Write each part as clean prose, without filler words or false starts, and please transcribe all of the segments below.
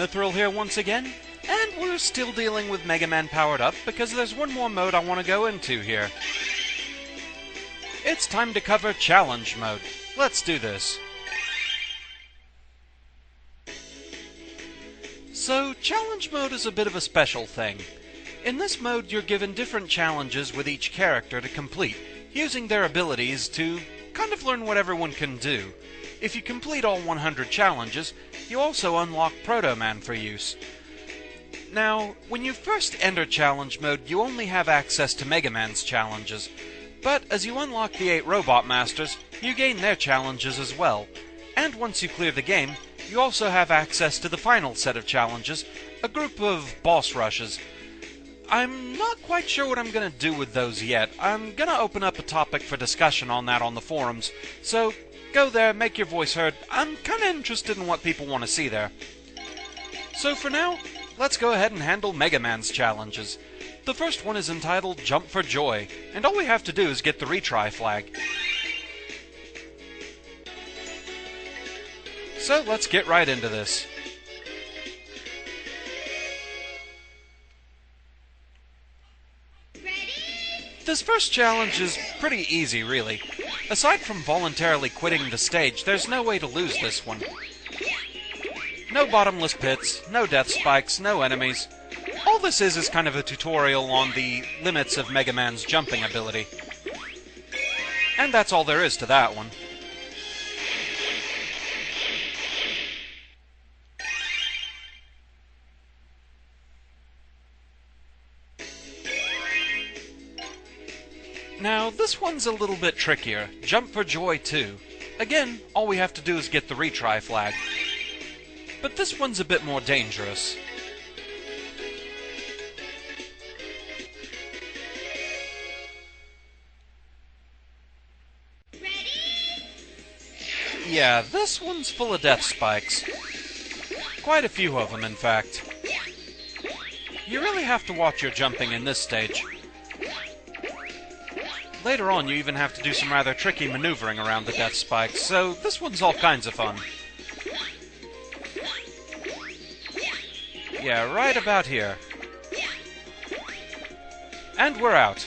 Mithril here once again, and we're still dealing with Mega Man powered up because there's one more mode I want to go into here. It's time to cover Challenge Mode. Let's do this. So, Challenge Mode is a bit of a special thing. In this mode, you're given different challenges with each character to complete, using their abilities to kind of learn what everyone can do. If you complete all 100 challenges, you also unlock Proto Man for use. Now, when you first enter Challenge Mode, you only have access to Mega Man's challenges, but as you unlock the 8 Robot Masters, you gain their challenges as well. And once you clear the game, you also have access to the final set of challenges, a group of boss rushes. I'm not quite sure what I'm going to do with those yet. I'm going to open up a topic for discussion on that on the forums, so go there, make your voice heard. I'm kind of interested in what people want to see there. So for now, let's go ahead and handle Mega Man's challenges. The first one is entitled Jump for Joy, and all we have to do is get the retry flag. So let's get right into this. This first challenge is pretty easy, really. Aside from voluntarily quitting the stage, there's no way to lose this one. No bottomless pits, no death spikes, no enemies. All this is kind of a tutorial on the limits of Mega Man's jumping ability. And that's all there is to that one. Now, this one's a little bit trickier. Jump for Joy 2. Again, all we have to do is get the retry flag. But this one's a bit more dangerous. Yeah, this one's full of death spikes. Quite a few of them, in fact. You really have to watch your jumping in this stage. Later on, you even have to do some rather tricky maneuvering around the death spikes, so this one's all kinds of fun. Yeah, right about here. And we're out.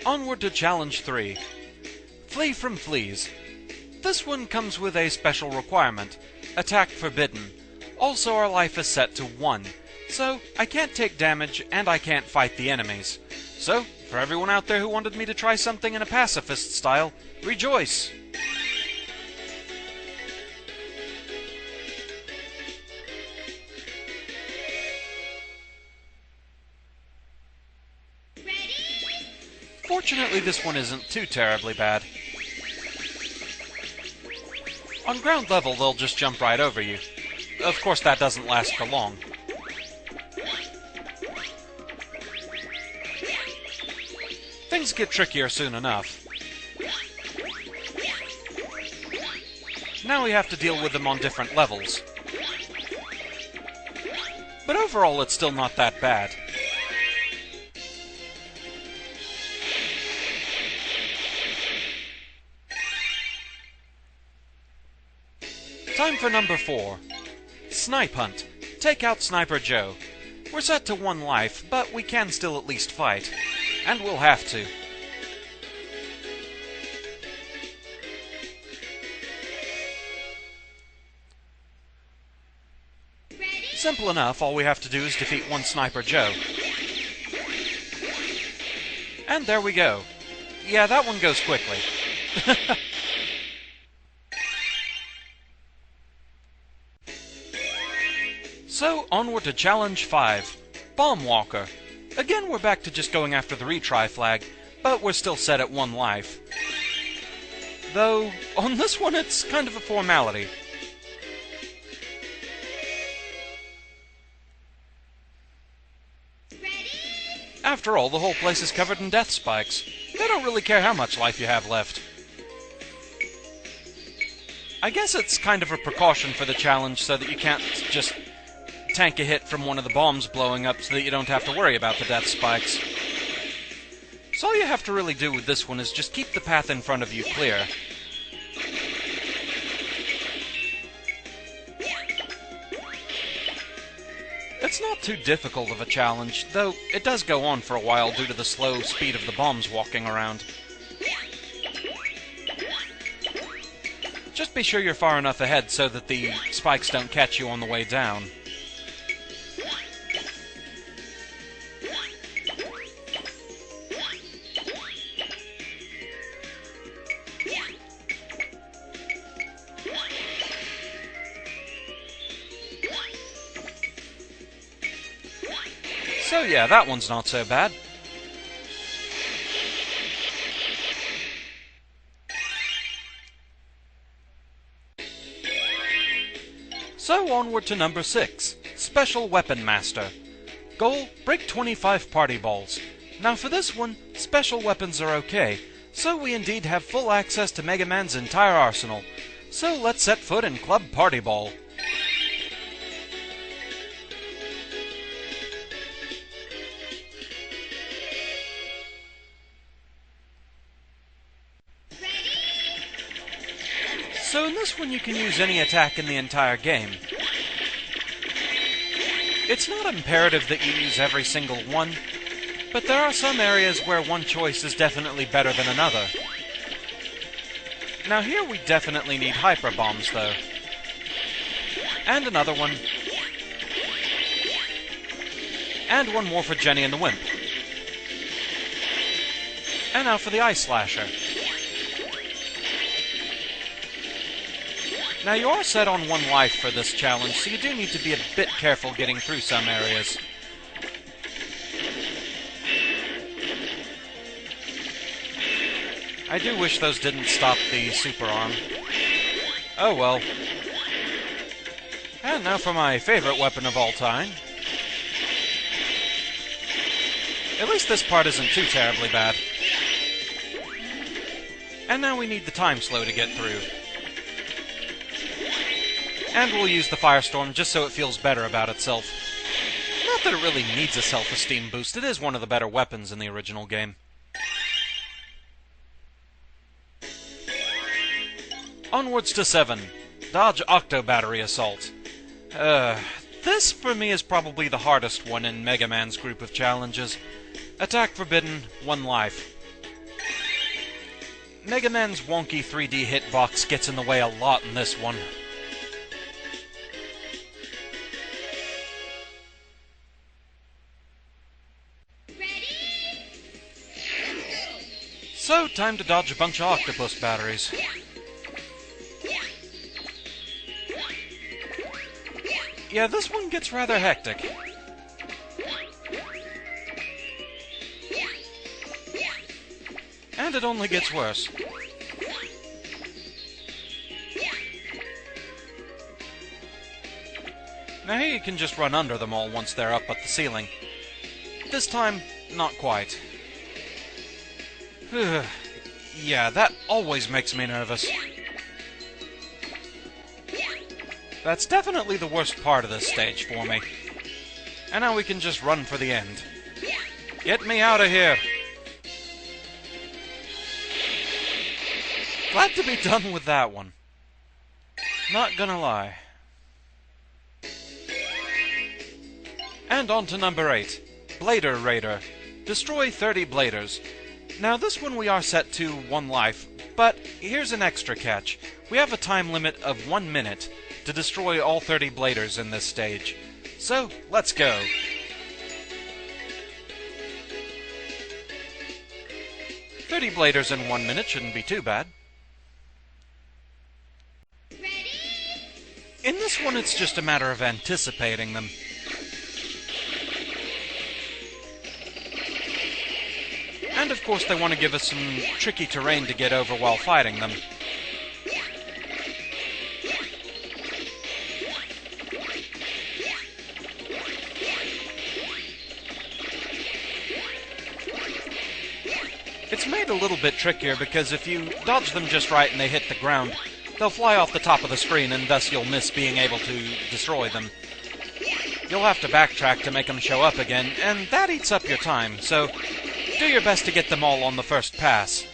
Onward to Challenge 3. Flee from fleas. This one comes with a special requirement. Attack forbidden. Also, our life is set to 1. So, I can't take damage, and I can't fight the enemies. So, for everyone out there who wanted me to try something in a pacifist style, rejoice! Fortunately, this one isn't too terribly bad. On ground level, they'll just jump right over you. Of course, that doesn't last for long. Things get trickier soon enough. Now we have to deal with them on different levels. But overall, it's still not that bad. Time for number 4. Snipe Hunt. Take out Sniper Joe. We're set to 1 life, but we can still at least fight. And we'll have to. Simple enough, all we have to do is defeat 1 Sniper Joe. And there we go. Yeah, that one goes quickly. So, onward to Challenge 5. Bomb Walker. Again, we're back to just going after the retry flag, but we're still set at 1 life. Though, on this one, it's kind of a formality. After all, the whole place is covered in death spikes. They don't really care how much life you have left. I guess it's kind of a precaution for the challenge so that you can't just tank a hit from one of the bombs blowing up so that you don't have to worry about the death spikes. So all you have to really do with this one is just keep the path in front of you clear. It's not too difficult of a challenge, though it does go on for a while due to the slow speed of the bombs walking around. Just be sure you're far enough ahead so that the spikes don't catch you on the way down. So yeah, that one's not so bad. So onward to number 6, Special Weapon Master. Goal, break 25 party balls. Now for this one, special weapons are okay, so we indeed have full access to Mega Man's entire arsenal. So let's set foot in Club Party Ball. So in this one you can use any attack in the entire game. It's not imperative that you use every single one, but there are some areas where one choice is definitely better than another. Now here we definitely need Hyper Bombs though. And another one. And one more for Jenny and the Wimp. And now for the Ice Slasher. Now you are set on 1 life for this challenge, so you do need to be a bit careful getting through some areas. I do wish those didn't stop the super arm. Oh well. And now for my favorite weapon of all time. At least this part isn't too terribly bad. And now we need the time slow to get through. And we'll use the Firestorm just so it feels better about itself. Not that it really needs a self-esteem boost, it is one of the better weapons in the original game. Onwards to 7. Dodge Octo Battery Assault. This for me is probably the hardest one in Mega Man's group of challenges. Attack forbidden, 1 life. Mega Man's wonky 3D hitbox gets in the way a lot in this one. So, time to dodge a bunch of Octopus batteries. Yeah, this one gets rather hectic. And it only gets worse. Now here you can just run under them all once they're up at the ceiling. This time, not quite. Yeah, that always makes me nervous. That's definitely the worst part of this stage for me. And now we can just run for the end. Get me out of here! Glad to be done with that one. Not gonna lie. And on to number 8. Blader Raider. Destroy 30 Bladers. Now this one we are set to 1 life, but here's an extra catch. We have a time limit of 1 minute to destroy all 30 Bladers in this stage. So, let's go. "30 Bladers in 1 minute shouldn't be too bad. In this one it's just a matter of anticipating them. And of course they want to give us some tricky terrain to get over while fighting them. It's made a little bit trickier because if you dodge them just right and they hit the ground, they'll fly off the top of the screen and thus you'll miss being able to destroy them. You'll have to backtrack to make them show up again, and that eats up your time, so do your best to get them all on the first pass.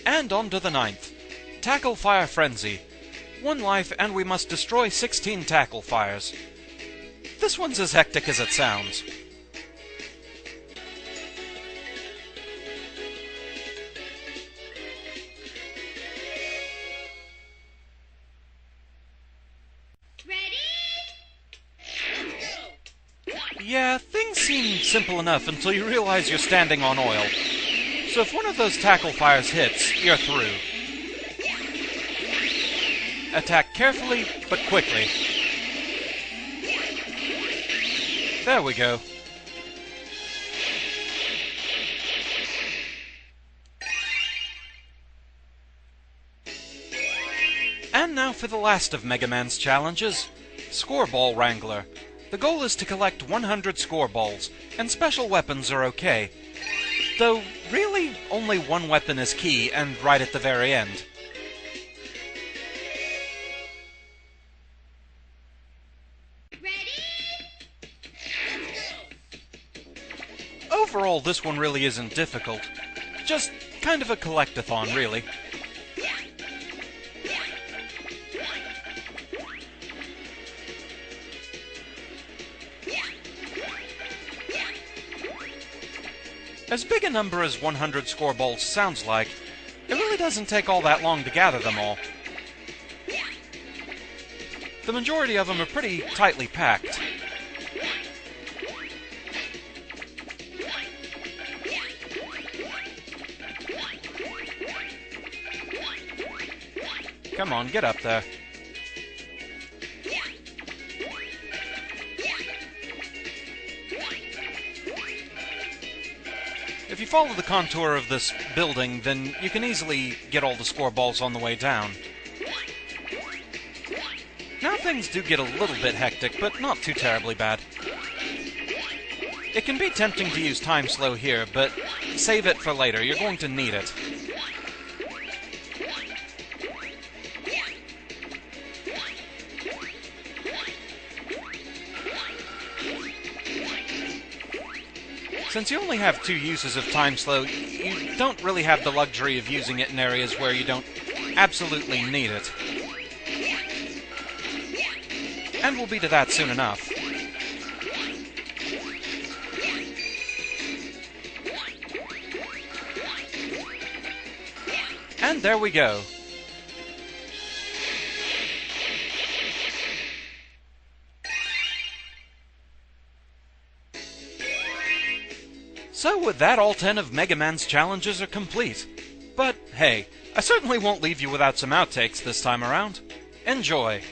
And on to the 9th. Tackle Fire Frenzy. 1 life and we must destroy 16 tackle fires. This one's as hectic as it sounds. Yeah, things seem simple enough until you realize you're standing on oil. So if one of those tackle fires hits, you're through. Attack carefully, but quickly. There we go. And now for the last of Mega Man's challenges, Scoreball Wrangler. The goal is to collect 100 scoreballs, and special weapons are okay. Though, really, only one weapon is key, and right at the very end. Overall, this one really isn't difficult. Just kind of a collect-a-thon, really. As big a number as 100 scoreballs sounds like, it really doesn't take all that long to gather them all. The majority of them are pretty tightly packed. Come on, get up there. If you follow the contour of this building, then you can easily get all the scoreballs on the way down. Now things do get a little bit hectic, but not too terribly bad. It can be tempting to use time slow here, but save it for later. You're going to need it. Since you only have 2 uses of time slow, you don't really have the luxury of using it in areas where you don't absolutely need it. And we'll be to that soon enough. And there we go. So with that, all 10 of Mega Man's challenges are complete. But hey, I certainly won't leave you without some outtakes this time around. Enjoy!